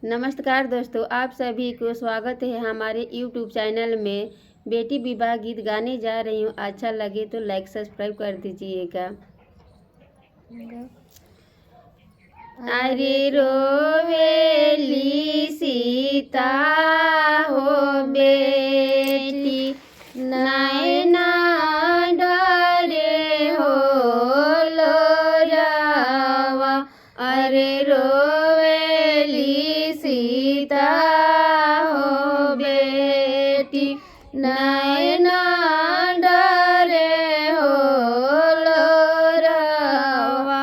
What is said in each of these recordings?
नमस्कार दोस्तों, आप सभी को स्वागत है हमारे YouTube चैनल में। बेटी विवाह गीत गाने जा रही हूँ। अच्छा लगे तो लाइक सब्सक्राइब कर दीजिएगा। अरे रोवेली सीता हो बेटी, नैना डरे हो लोरावा। अरे रोवेली सीता हो बेटी, नैना डरे हो लोरावा।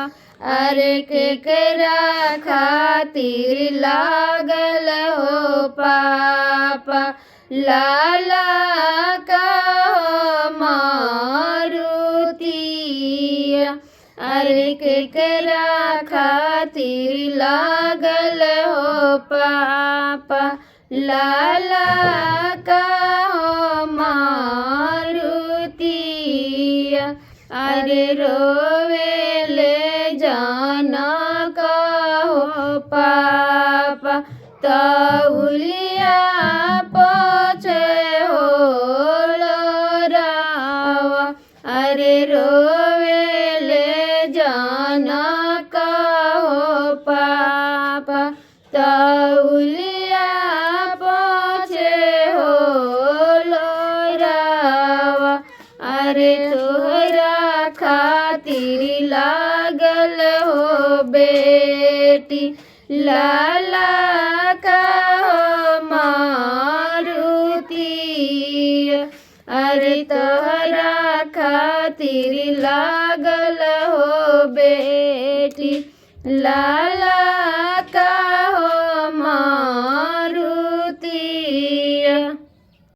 अरे केकरा खातिर लागल हो पापा, लाला का मारुतिया। अरे केकरा खातिर लागल हो पापा, लाला का मारुतिया। अरे रोवेले जाना का हो पापा, तौलिया पोछे हो लोरावा। अरे रोवेले जाना का हो पापा, तौलिया पोछे हो लोरावा। अरे तोहरा खातिर लागल हो बेटी, लाला का मारुतिया। अरे तोहरा खातिर लागल हो बेटी, लाला